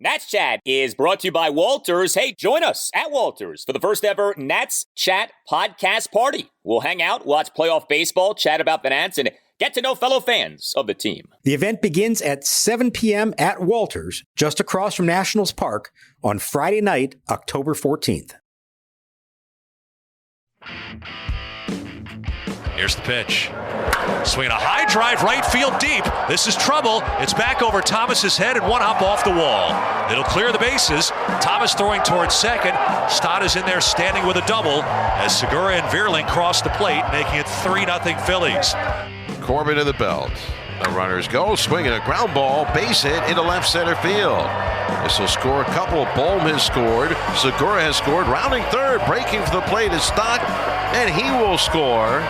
Nats Chat is brought to you by Walters. Hey, join us at Walters for the first ever Nats Chat podcast party. We'll hang out, watch playoff baseball, chat about the Nats, and get to know fellow fans of the team. The event begins at 7 p.m. at Walters, just across from Nationals Park, on Friday night, October 14th. Here's the pitch. Swinging a high drive right field deep. This is trouble. It's back over Thomas's head and one up off the wall. It'll clear the bases. Thomas throwing towards second. Stott is in there standing with a double as Segura and Vierling cross the plate, making it 3-0 Phillies. Corbin to the belt. The runners go, swinging a ground ball, base hit into left center field. This will score a couple. Bohm has scored. Segura has scored. Rounding third, breaking for the plate is Stott, and he will score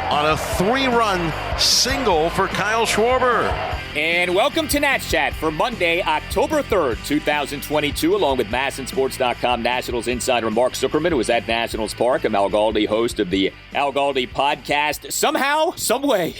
on a 3-run single for Kyle Schwarber. And welcome to Nats Chat for Monday, October 3rd, 2022, along with MASNsports.com Nationals insider Mark Zuckerman, who is at Nationals Park. I'm Al Galdi, host of the Al Galdi podcast. Somehow, someway,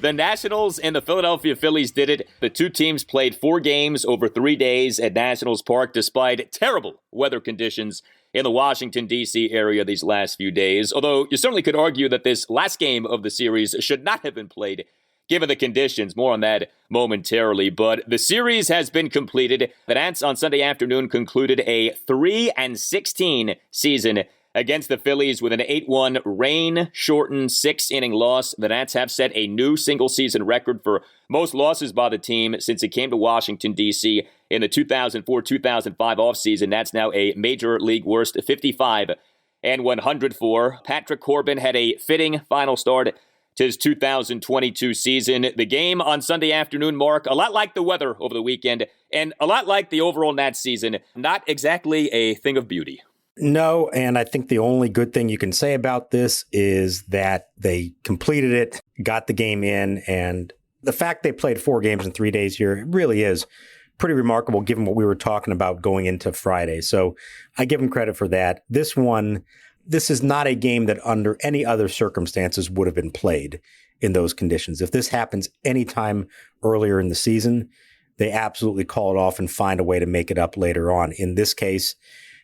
the Nationals and the Philadelphia Phillies did it. The two teams played 4 games over 3 days at Nationals Park, despite terrible weather conditions in the Washington, D.C. area these last few days. Although you certainly could argue that this last game of the series should not have been played given the conditions. More on that momentarily. But the series has been completed. The Nats on Sunday afternoon concluded a 3-16 season against the Phillies with an 8-1 rain-shortened 6-inning loss. The Nats have set a new single-season record for most losses by the team since it came to Washington, D.C. in the 2004-2005 offseason. That's now a major league worst 55-104. Patrick Corbin had a fitting final start to his 2022 season. The game on Sunday afternoon, Mark, a lot like the weather over the weekend, and a lot like the overall Nats season, not exactly a thing of beauty. No, and I think the only good thing you can say about this is that they completed it, got the game in, and the fact they played 4 games in 3 days here, it really is pretty remarkable given what we were talking about going into Friday. So I give them credit for that. This is not a game that under any other circumstances would have been played in those conditions. If this happens anytime earlier in the season, they absolutely call it off and find a way to make it up later on. In this case,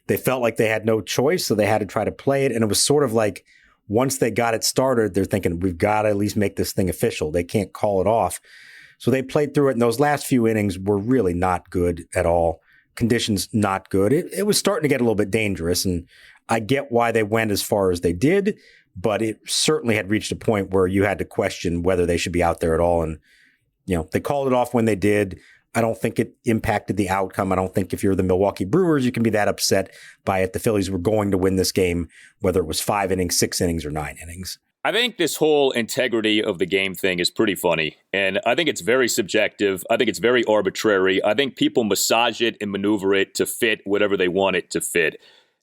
they felt like they had no choice, so they had to try to play it. And it was sort of like once they got it started, they're thinking, we've got to at least make this thing official. They can't call it off. So they played through it, and those last few innings were really not good at all. Conditions not good. It was starting to get a little bit dangerous, and I get why they went as far as they did, but it certainly had reached a point where you had to question whether they should be out there at all. And, they called it off when they did. I don't think it impacted the outcome. I don't think if you're the Milwaukee Brewers, you can be that upset by it. The Phillies were going to win this game, whether it was 5 innings, 6 innings, or 9 innings. I think this whole integrity of the game thing is pretty funny, and I think it's very subjective. I think it's very arbitrary. I think people massage it and maneuver it to fit whatever they want it to fit.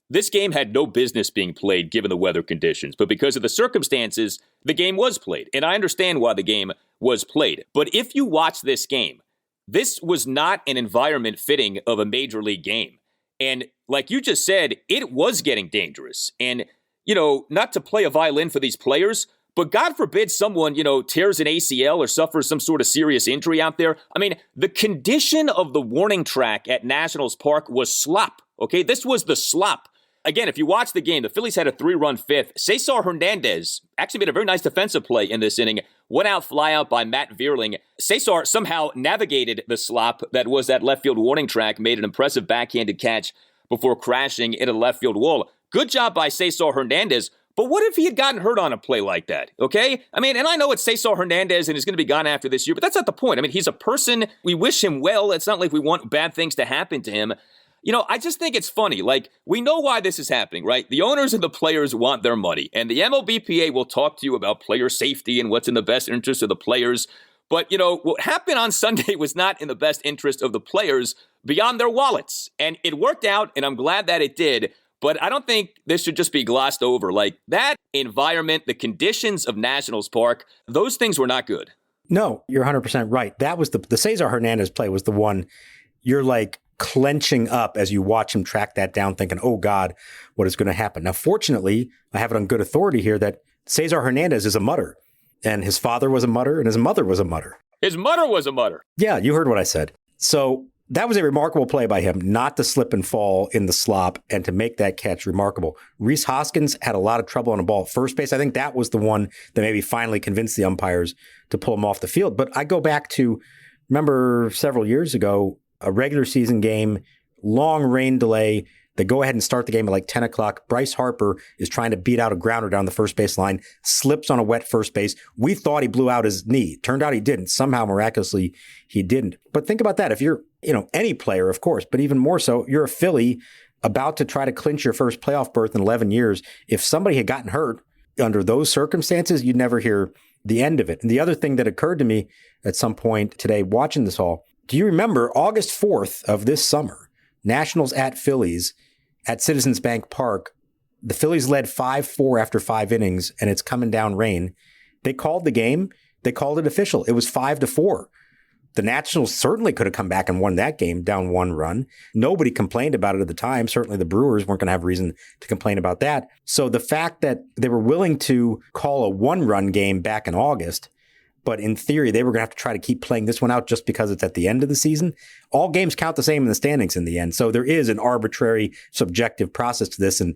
This game had no business being played given the weather conditions, but because of the circumstances, the game was played, and I understand why the game was played. But if you watch this game, this was not an environment fitting of a major league game. And like you just said, it was getting dangerous. And, not to play a violin for these players, but God forbid someone, tears an ACL or suffers some sort of serious injury out there. I mean, the condition of the warning track at Nationals Park was slop. Okay, this was the slop. Again, if you watch the game, the Phillies had a 3-run fifth. Cesar Hernandez actually made a very nice defensive play in this inning. One out flyout by Matt Vierling. Cesar somehow navigated the slop that was that left field warning track, made an impressive backhanded catch before crashing into the left field wall. Good job by Cesar Hernandez. But what if he had gotten hurt on a play like that, okay? I mean, and I know it's Cesar Hernandez and he's going to be gone after this year, but that's not the point. I mean, he's a person. We wish him well. It's not like we want bad things to happen to him. I just think it's funny. Like, we know why this is happening, right? The owners and the players want their money, and the MLBPA will talk to you about player safety and what's in the best interest of the players. But, what happened on Sunday was not in the best interest of the players beyond their wallets. And it worked out, and I'm glad that it did. But I don't think this should just be glossed over. Like, that environment, the conditions of Nationals Park, those things were not good. No, you're 100% right. That was the Cesar Hernandez play was the one you're like clenching up as you watch him track that down, thinking, oh, God, what is going to happen? Now, fortunately, I have it on good authority here that Cesar Hernandez is a mutter, and his father was a mutter, and his mother was a mutter. His mother was a mutter. Yeah, you heard what I said. So That was a remarkable play by him, not to slip and fall in the slop and to make that catch remarkable. Rhys Hoskins had a lot of trouble on a ball at first base. I think that was the one that maybe finally convinced the umpires to pull him off the field. But I go back to, remember several years ago, a regular season game, long rain delay. They go ahead and start the game at like 10 o'clock. Bryce Harper is trying to beat out a grounder down the first base line, slips on a wet first base. We thought he blew out his knee. Turned out he didn't. Somehow, miraculously, he didn't. But think about that. If you're, any player, of course, but even more so, you're a Philly about to try to clinch your first playoff berth in 11 years. If somebody had gotten hurt under those circumstances, you'd never hear the end of it. And the other thing that occurred to me at some point today watching this all, do you remember August 4th of this summer, Nationals at Phillies at Citizens Bank Park? The Phillies led 5-4 after 5 innings, and it's coming down rain. They called the game. They called it official. It was 5-4. The Nationals certainly could have come back and won that game down 1 run. Nobody complained about it at the time. Certainly the Brewers weren't going to have reason to complain about that. So the fact that they were willing to call a 1-run game back in August, but in theory, they were going to have to try to keep playing this one out just because it's at the end of the season. All games count the same in the standings in the end. So there is an arbitrary, subjective process to this. And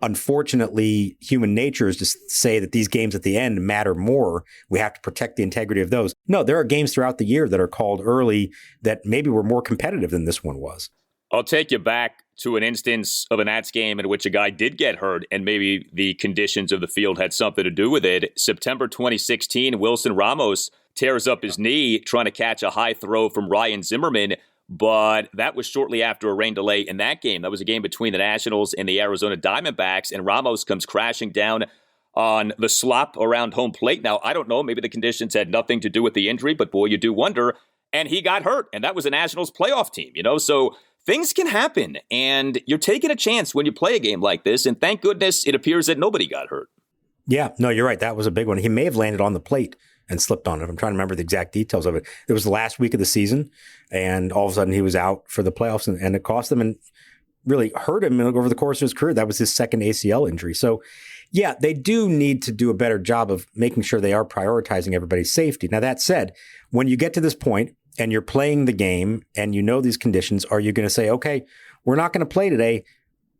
unfortunately, human nature is to say that these games at the end matter more. We have to protect the integrity of those. No, there are games throughout the year that are called early that maybe were more competitive than this one was. I'll take you back to an instance of a Nats game in which a guy did get hurt and maybe the conditions of the field had something to do with it. September 2016, Wilson Ramos tears up his knee trying to catch a high throw from Ryan Zimmerman, but that was shortly after a rain delay in that game. That was a game between the Nationals and the Arizona Diamondbacks, and Ramos comes crashing down on the slop around home plate. Now, I don't know, maybe the conditions had nothing to do with the injury, but boy, you do wonder. And he got hurt, and that was a Nationals playoff team, so things can happen, and you're taking a chance when you play a game like this, and thank goodness it appears that nobody got hurt. Yeah, no, you're right. That was a big one. He may have landed on the plate and slipped on it. I'm trying to remember the exact details of it. It was the last week of the season, and all of a sudden he was out for the playoffs, and it cost him and really hurt him over the course of his career. That was his second ACL injury. So, yeah, they do need to do a better job of making sure they are prioritizing everybody's safety. Now, that said, when you get to this point, and you're playing the game and you know these conditions, are you going to say, okay, we're not going to play today?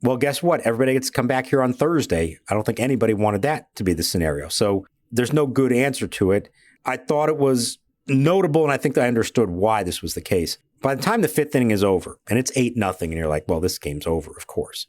Well, guess what? Everybody gets to come back here on Thursday. I don't think anybody wanted that to be the scenario. So there's no good answer to it. I thought it was notable, and I think that I understood why this was the case. By the time the 5th inning is over and it's 8-0, and you're like, well, this game's over, of course.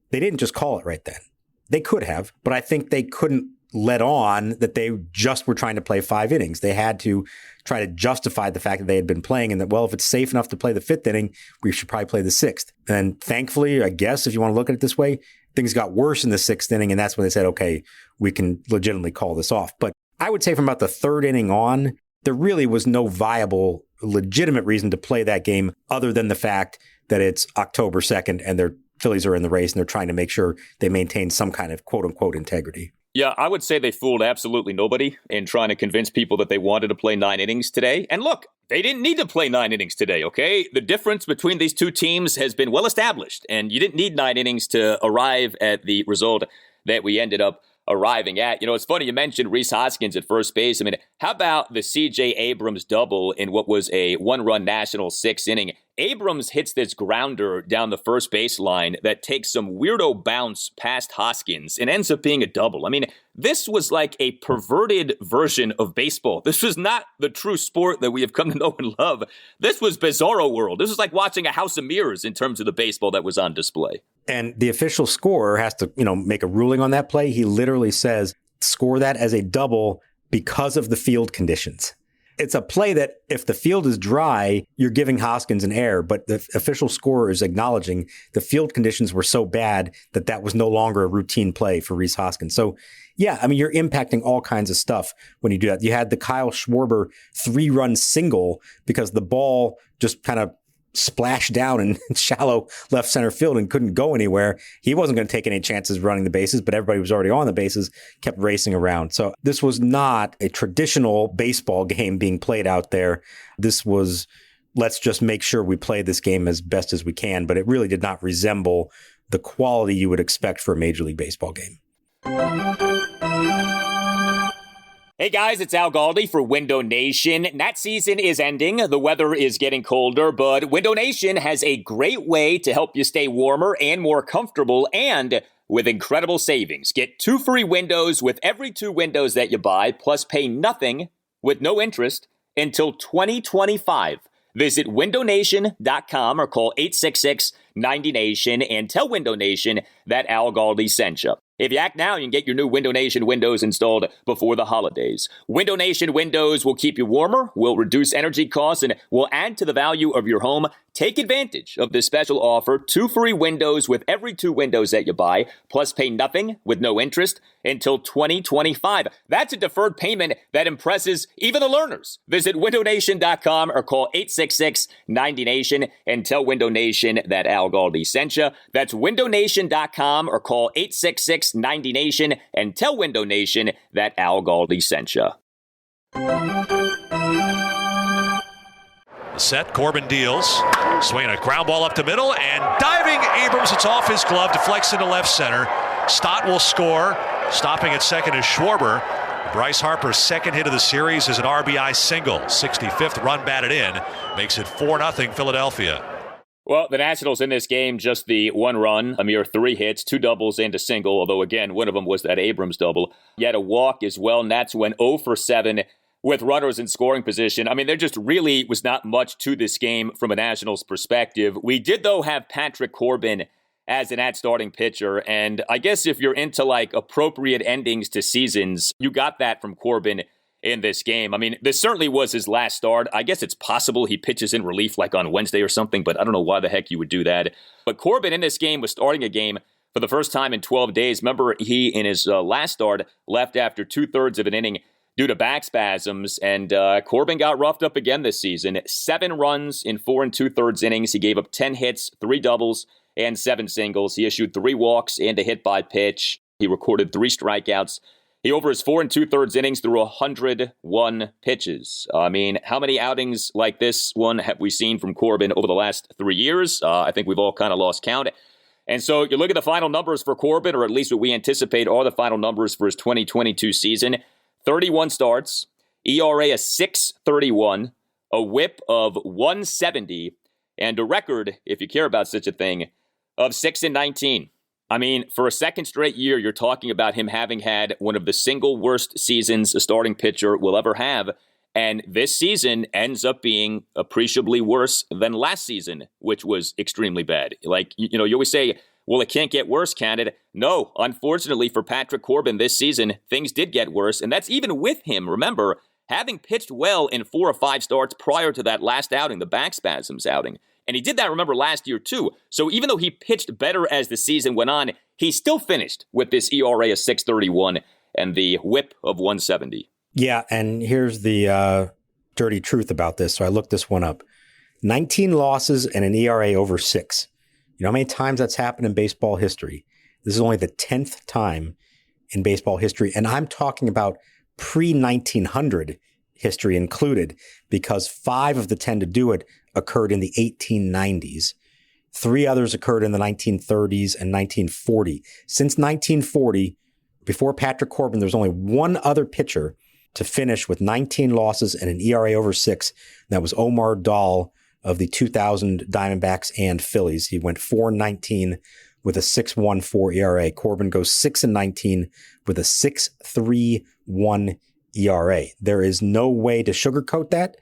They didn't just call it right then. They could have, but I think they couldn't let on that they just were trying to play 5 innings. They had to try to justify the fact that they had been playing and that, well, if it's safe enough to play the 5th inning, we should probably play the 6th. And thankfully, I guess, if you want to look at it this way, things got worse in the 6th inning. And that's when they said, okay, we can legitimately call this off. But I would say from about the 3rd inning on, there really was no viable, legitimate reason to play that game other than the fact that it's October 2nd and their Phillies are in the race and they're trying to make sure they maintain some kind of quote unquote integrity. Yeah, I would say they fooled absolutely nobody in trying to convince people that they wanted to play 9 innings today. And look, they didn't need to play 9 innings today, okay? The difference between these two teams has been well established, and you didn't need 9 innings to arrive at the result that we ended up arriving at. It's funny you mentioned Rhys Hoskins at first base. I mean, how about the C.J. Abrams double in what was a 1-run National 6th inning? Abrams hits this grounder down the first baseline that takes some weirdo bounce past Hoskins and ends up being a double. I mean, this was like a perverted version of baseball. This was not the true sport that we have come to know and love. This was Bizarro World. This was like watching a House of Mirrors in terms of the baseball that was on display. And the official scorer has to, make a ruling on that play. He literally says, score that as a double because of the field conditions. It's a play that if the field is dry, you're giving Hoskins an error, but the official scorer is acknowledging the field conditions were so bad that that was no longer a routine play for Rhys Hoskins. So, yeah, I mean, you're impacting all kinds of stuff when you do that. You had the Kyle Schwarber 3-run single because the ball just kind of splashed down in shallow left center field and couldn't go anywhere. He wasn't going to take any chances running the bases, but everybody was already on the bases, kept racing around. So this was not a traditional baseball game being played out there. This was, let's just make sure we play this game as best as we can, but it really did not resemble the quality you would expect for a Major League Baseball game. Hey guys, it's Al Galdi for Window Nation. That season is ending. The weather is getting colder, but Window Nation has a great way to help you stay warmer and more comfortable, and with incredible savings. Get 2 free windows with every 2 windows that you buy, plus pay nothing with no interest until 2025. Visit windownation.com or call 866-90NATION and tell Window Nation that Al Galdi sent you. If you act now, you can get your new Window Nation windows installed before the holidays. Window Nation windows will keep you warmer, will reduce energy costs, and will add to the value of your home. Take advantage of this special offer. 2 free windows with every 2 windows that you buy, plus pay nothing with no interest until 2025. That's a deferred payment that impresses even the learners. Visit windownation.com or call 866-90NATION and tell Window Nation that Al Galdi sent you. That's windownation.com or call 866-90NATION and tell Window Nation that Al Galdi sent you. Set, Corbin deals, swinging a ground ball up the middle, and diving Abrams, it's off his glove, deflects into left center. Stott will score, stopping at second is Schwarber. Bryce Harper's second hit of the series is an RBI single, 65th run batted in, makes it 4-0 Philadelphia. Well, the Nationals in this game, just the 1 run, a mere 3 hits, 2 doubles and a single, although again, one of them was that Abrams double. Yet a walk as well, Nats went 0 for 7 with runners in scoring position. I mean, there just really was not much to this game from a Nationals perspective. We did, though, have Patrick Corbin as an starting pitcher, and I guess if you're into, like, appropriate endings to seasons, you got that from Corbin in this game. I mean, this certainly was his last start. I guess it's possible he pitches in relief like on Wednesday or something, but I don't know why the heck you would do that. But Corbin in this game was starting a game for the first time in 12 days. Remember, he, in his last start, left after 2/3 of an inning due to back spasms, and Corbin got roughed up again this season. 7 runs in 4 2/3 innings. He gave up 10 hits, 3 doubles, and 7 singles. He issued 3 walks and a hit by pitch. He recorded 3 strikeouts. He, over his 4 2/3 innings, threw 101 pitches. I mean, how many outings like this one have we seen from Corbin over the last 3 years? I think we've all kind of lost count. And so you look at the final numbers for Corbin, or at least what we anticipate are the final numbers for his 2022 season. 31 starts, ERA of 6.31, a whip of 170, and a record, if you care about such a thing, of 6-19. I mean, for a second straight year, you're talking about him having had one of the single worst seasons a starting pitcher will ever have, and this season ends up being appreciably worse than last season, which was extremely bad. Like, you know, you always say, well, it can't get worse, can it? No, unfortunately for Patrick Corbin this season, things did get worse, and that's even with him, remember, having pitched well in 4 or 5 starts prior to that last outing, the back spasms outing. And he did that, remember, last year too. So even though he pitched better as the season went on, he still finished with this ERA of 6.31 and the whip of 170. Yeah, and here's the dirty truth about this. So I looked this one up. 19 losses and an ERA over 6. You know how many times that's happened in baseball history? This is only the 10th time in baseball history. And I'm talking about pre-1900 history included, because 5 of the 10 to do it occurred in the 1890s. 3 others occurred in the 1930s and 1940. Since 1940, before Patrick Corbin, there's only one other pitcher to finish with 19 losses and an ERA over 6. That was Omar Daal of the 2000 Diamondbacks and Phillies. He went 4-19 with a 6.14 ERA. Corbin goes 6-19 with a 6.31 ERA. There is no way to sugarcoat that.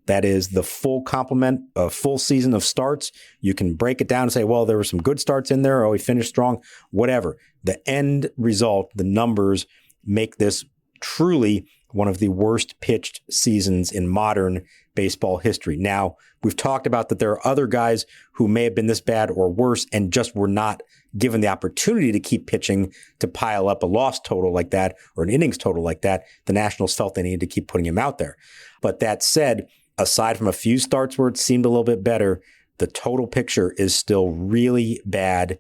That is the full complement, a full season of starts. You can break it down and say, well, there were some good starts in there. Oh, he finished strong, whatever. The end result, the numbers make this truly one of the worst pitched seasons in modern baseball history. Now, we've talked about that there are other guys who may have been this bad or worse and just were not given the opportunity to keep pitching to pile up a loss total like that or an innings total like that. The Nationals felt they needed to keep putting him out there. But that said, aside from a few starts where it seemed a little bit better, the total picture is still really bad.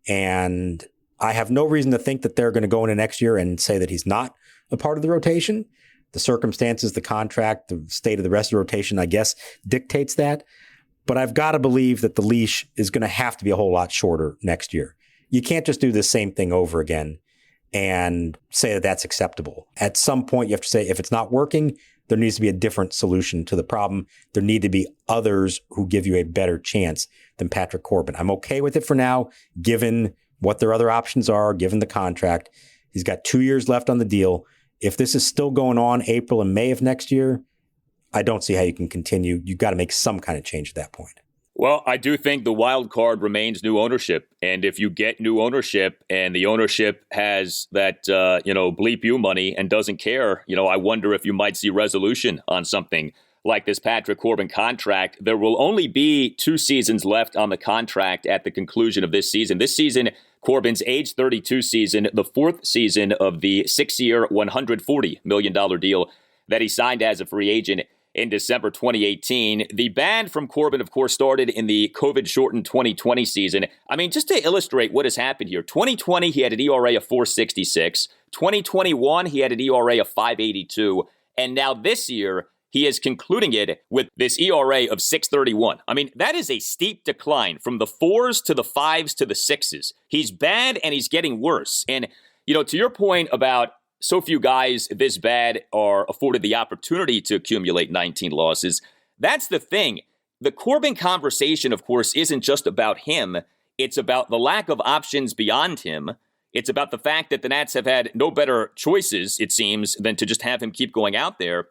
And I have no reason to think that they're going to go into next year and say that he's not a part of the rotation. The circumstances, the contract, the state of the rest of the rotation, I guess, dictates that. But I've got to believe that the leash is going to have to be a whole lot shorter next year. You can't just do the same thing over again and say that that's acceptable. At some point, you have to say, if it's not working, there needs to be a different solution to the problem. There need to be others who give you a better chance than Patrick Corbin. I'm okay with it for now, given what their other options are, given the contract. He's got 2 years left on the deal. If this is still going on April and May of next year, I don't see how you can continue. You've got to make some kind of change at that point. Well, I do think the wild card remains new ownership. And if you get new ownership and the ownership has that, bleep you money and doesn't care, I wonder if you might see resolution on something like this Patrick Corbin contract. There will only be 2 seasons left on the contract at the conclusion of this season. This season, Corbin's age 32 season, the 4th season of the 6-year, $140 million deal that he signed as a free agent in December 2018. The ban from Corbin, of course, started in the COVID-shortened 2020 season. I mean, just to illustrate what has happened here, 2020, he had an ERA of 4.66. 2021, he had an ERA of 5.82. And now this year, he is concluding it with this ERA of 6.31. I mean, that is a steep decline from the 4s to the 5s to the 6s. He's bad and he's getting worse. And, to your point about so few guys this bad are afforded the opportunity to accumulate 19 losses. That's the thing. The Corbin conversation, of course, isn't just about him. It's about the lack of options beyond him. It's about the fact that the Nats have had no better choices, it seems, than to just have him keep going out there.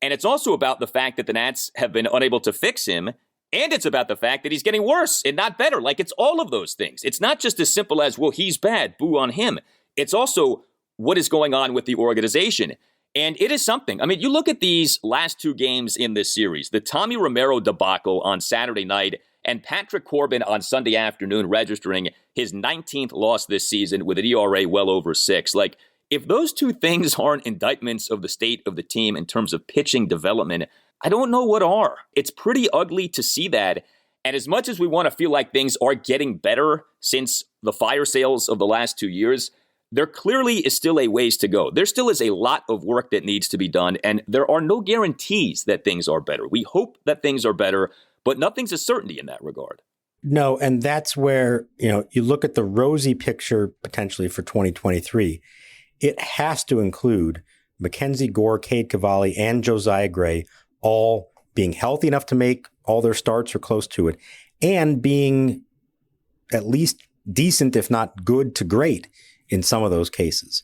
And it's also about the fact that the Nats have been unable to fix him. And it's about the fact that he's getting worse and not better. Like, it's all of those things. It's not just as simple as, well, he's bad, boo on him. It's also what is going on with the organization. And it is something. I mean, you look at these last 2 games in this series, the Tommy Romero debacle on Saturday night and Patrick Corbin on Sunday afternoon registering his 19th loss this season with an ERA well over 6. Like, if those 2 things aren't indictments of the state of the team in terms of pitching development, I don't know what are. It's pretty ugly to see that. And as much as we want to feel like things are getting better since the fire sales of the last 2 years, there clearly is still a ways to go. There still is a lot of work that needs to be done, and there are no guarantees that things are better. We hope that things are better, but nothing's a certainty in that regard. No, and that's where, you look at the rosy picture potentially for 2023. It has to include Mackenzie Gore, Cade Cavalli, and Josiah Gray all being healthy enough to make all their starts or close to it, and being at least decent, if not good to great, in some of those cases.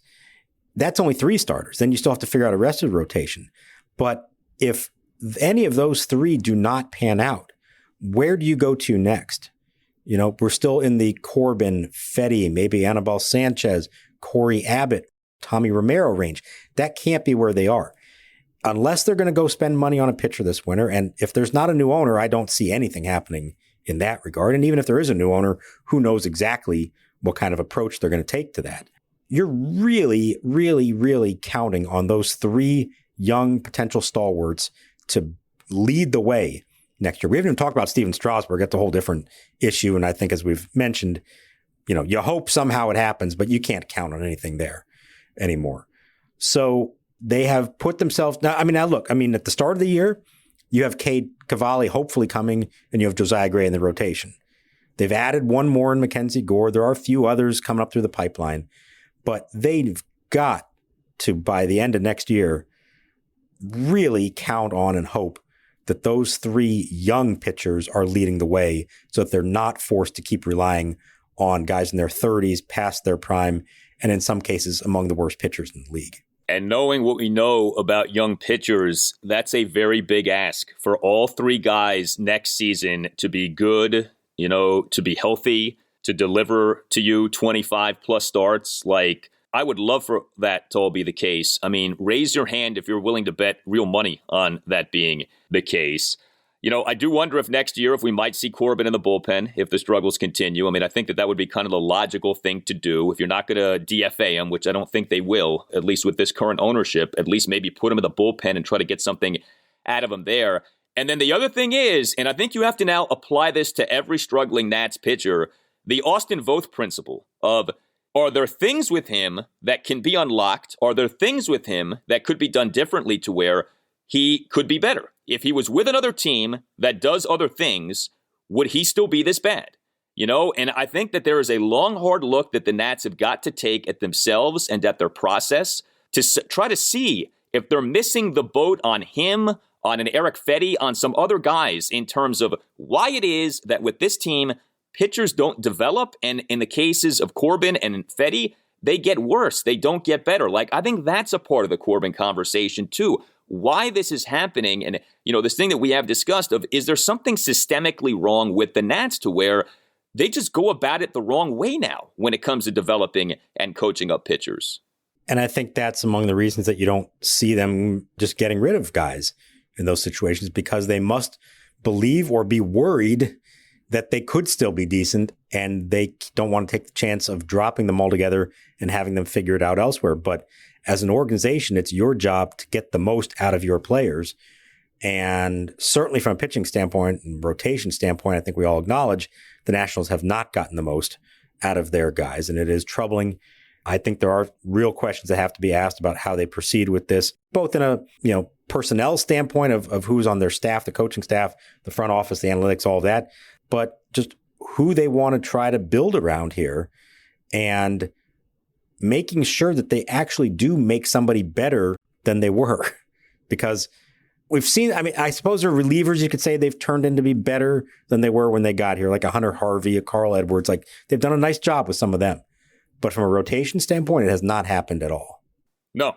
That's only 3 starters. Then you still have to figure out a rest of the rotation. But if any of those 3 do not pan out, where do you go to next? We're still in the Corbin, Fetty, maybe Anibal Sanchez, Corey Abbott, Tommy Romero range. That can't be where they are. Unless they're going to go spend money on a pitcher this winter. And if there's not a new owner, I don't see anything happening in that regard. And even if there is a new owner, who knows exactly what kind of approach they're going to take to that. You're really, really, really counting on those 3 young potential stalwarts to lead the way next year. We haven't even talked about Steven Strasburg. That's a whole different issue. And I think, as we've mentioned, you hope somehow it happens, but you can't count on anything there anymore. So they have put themselves now. At the start of the year, you have Cade Cavalli hopefully coming, and you have Josiah Gray in the rotation. They've added 1 more in Mackenzie Gore. There are a few others coming up through the pipeline, but they've got to, by the end of next year, really count on and hope that those 3 young pitchers are leading the way, so that they're not forced to keep relying on guys in their 30s, past their prime, and in some cases among the worst pitchers in the league. And knowing what we know about young pitchers, that's a very big ask for all 3 guys next season to be good, to be healthy, to deliver to you 25 plus starts. Like, I would love for that to all be the case. I mean, raise your hand if you're willing to bet real money on that being the case. I do wonder if next year, if we might see Corbin in the bullpen, if the struggles continue. I mean, I think that would be kind of the logical thing to do. If you're not going to DFA him, which I don't think they will, at least with this current ownership, at least maybe put him in the bullpen and try to get something out of him there. And then the other thing is, and I think you have to now apply this to every struggling Nats pitcher, the Austin Voth principle of, are there things with him that can be unlocked? Are there things with him that could be done differently to where he could be better? If he was with another team that does other things, would he still be this bad? And I think that there is a long, hard look that the Nats have got to take at themselves and at their process to try to see if they're missing the boat on him, on an Eric Fedde, on some other guys in terms of why it is that with this team, pitchers don't develop. And in the cases of Corbin and Fedde, they get worse. They don't get better. I think that's a part of the Corbin conversation too. Why this is happening. And, this thing that we have discussed of, is there something systemically wrong with the Nats to where they just go about it the wrong way now when it comes to developing and coaching up pitchers? And I think that's among the reasons that you don't see them just getting rid of guys in those situations, because they must believe or be worried that they could still be decent, and they don't want to take the chance of dropping them altogether and having them figure it out elsewhere. But as an organization, it's your job to get the most out of your players. And certainly from a pitching standpoint and rotation standpoint, I think we all acknowledge the Nationals have not gotten the most out of their guys, and it is troubling. I think there are real questions that have to be asked about how they proceed with this, both in a personnel standpoint of who's on their staff, the coaching staff, the front office, the analytics, all of that, but just who they want to try to build around here, and making sure that they actually do make somebody better than they were. Because we've seen, I suppose there are relievers you could say they've turned into be better than they were when they got here, like a Hunter Harvey, a Carl Edwards. They've done a nice job with some of them. But from a rotation standpoint, it has not happened at all. No,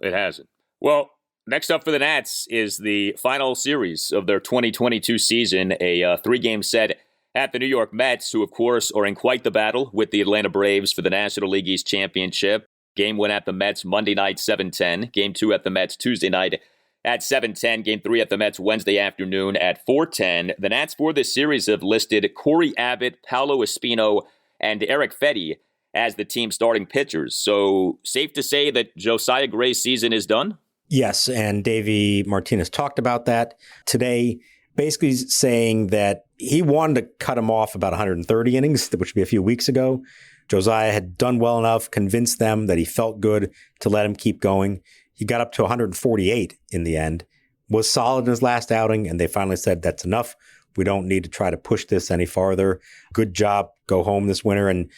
it hasn't. Well, next up for the Nats is the final series of their 2022 season, a 3-game set at the New York Mets, who, of course, are in quite the battle with the Atlanta Braves for the National League East Championship. Game 1 at the Mets Monday night, 7:10. Game 2 at the Mets Tuesday night at 7:10. Game 3 at the Mets Wednesday afternoon at 4:10. The Nats for this series have listed Corey Abbott, Paolo Espino, and Eric Fedde as the team's starting pitchers. So safe to say that Josiah Gray's season is done? Yes, and Davey Martinez talked about that today, basically saying that he wanted to cut him off about 130 innings, which would be a few weeks ago. Josiah had done well enough, convinced them that he felt good to let him keep going. He got up to 148 in the end, was solid in his last outing, and they finally said, that's enough. We don't need to try to push this any farther. Good job. Go home this winter. And,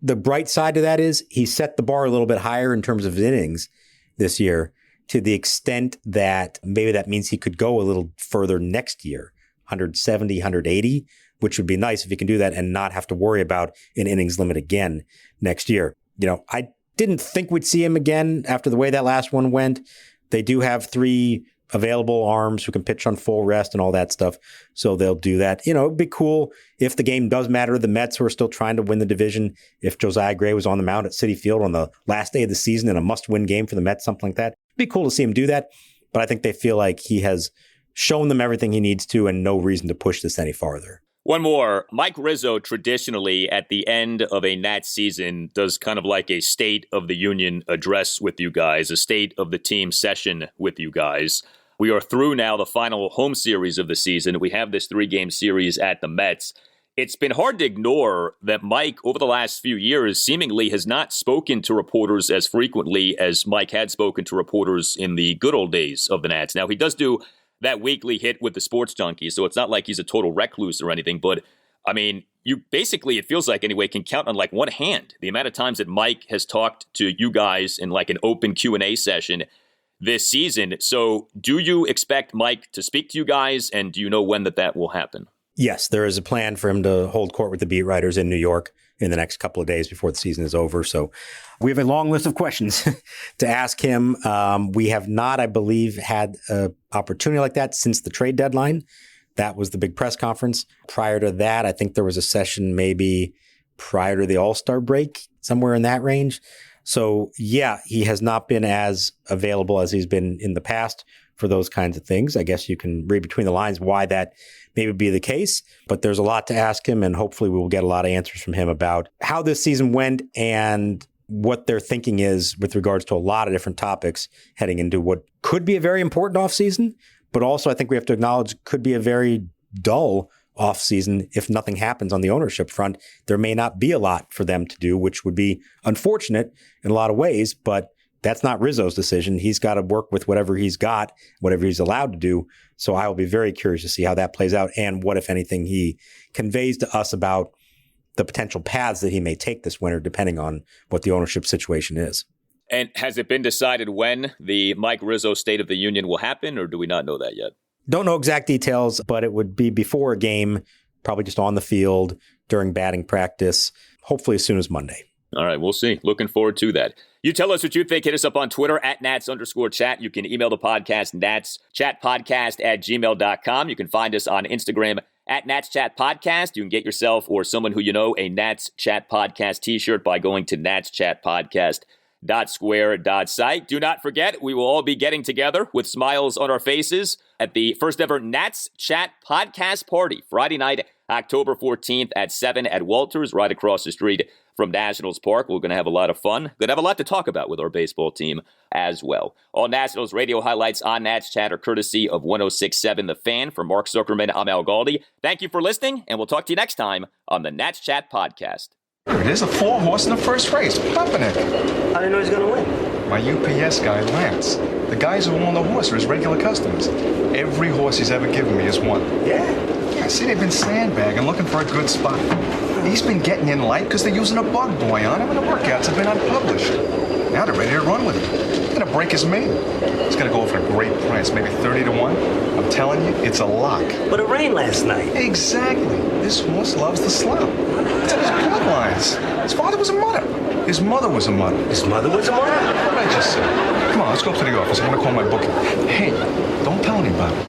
the bright side to that is he set the bar a little bit higher in terms of innings this year, to the extent that maybe that means he could go a little further next year, 170, 180, which would be nice if he can do that and not have to worry about an innings limit again next year. I didn't think we'd see him again after the way that last one went. They do have 3 available arms who can pitch on full rest and all that stuff. So they'll do that. It'd be cool if the game does matter to the Mets, who are still trying to win the division. If Josiah Gray was on the mound at Citi Field on the last day of the season in a must-win game for the Mets, something like that, it'd be cool to see him do that. But I think they feel like he has shown them everything he needs to, and no reason to push this any farther. One more. Mike Rizzo traditionally at the end of a Nats season does kind of like a State of the Union address with you guys, a State of the Team session with you guys. We are through now the final home series of the season. We have this 3-game series at the Mets. It's been hard to ignore that Mike, over the last few years, seemingly has not spoken to reporters as frequently as Mike had spoken to reporters in the good old days of the Nats. Now, he does do that weekly hit with the Sports Junkie, so it's not like he's a total recluse or anything, but you basically, it feels like anyway, can count on one hand the amount of times that Mike has talked to you guys in an open Q&A session this season. So do you expect Mike to speak to you guys, and do you know when that will happen? Yes, there is a plan for him to hold court with the beat writers in New York in the next couple of days before the season is over. So we have a long list of questions to ask him. We have not, I believe, had an opportunity like that since the trade deadline. That was the big press conference. Prior to that, I think there was a session maybe prior to the All-Star break, somewhere in that range. So yeah, he has not been as available as he's been in the past for those kinds of things. I guess you can read between the lines why that may be the case, but there's a lot to ask him, and hopefully we will get a lot of answers from him about how this season went and what their thinking is with regards to a lot of different topics heading into what could be a very important offseason, but also I think we have to acknowledge could be a very dull offseason if nothing happens on the ownership front. There may not be a lot for them to do, which would be unfortunate in a lot of ways, but That's not Rizzo's decision. He's got to work with whatever he's got, whatever he's allowed to do. So I will be very curious to see how that plays out and what, if anything, he conveys to us about the potential paths that he may take this winter, depending on what the ownership situation is. And has it been decided when the Mike Rizzo State of the Union will happen, or do we not know that yet? Don't know exact details, but it would be before a game, probably just on the field during batting practice, hopefully as soon as Monday. All right, we'll see. Looking forward to that. You tell us what you think. Hit us up on Twitter at @Nats_chat. You can email the podcast, natschatpodcast@gmail.com. You can find us on Instagram at Nats Chat Podcast. You can get yourself or someone who you know a Nats Chat Podcast t-shirt by going to natschatpodcast.square.site. Do not forget, we will all be getting together with smiles on our faces at the first ever Nats Chat Podcast Party, Friday night, October 14th at 7 at Walters, right across the street from Nationals Park. We're going to have a lot of fun. Going to have a lot to talk about with our baseball team as well. All Nationals radio highlights on Nats Chat are courtesy of 106.7 The Fan. For Mark Zuckerman, I'm Al Galdi. Thank you for listening, and we'll talk to you next time on the Nats Chat Podcast. There's a 4-horse in the first race. Pumping it. How do you know he's going to win? My UPS guy, Lance. The guys who own the horse are his regular customers. Every horse he's ever given me is won. Yeah? Yeah, see, they've been sandbagging, looking for a good spot. He's been getting in light because they're using a bug boy on him, and the workouts have been unpublished. Now they're ready to run with him. He's going to break his maiden. He's going to go for a great price, maybe 30 to 1. I'm telling you, it's a lock. But it rained last night. Exactly. This horse loves the slump. It's in his bloodlines. His father was a mutter. His mother was a mutter. His mother was a mother? What did I just say? Come on, let's go up to the office. I'm going to call my bookie. Hey, don't tell anybody.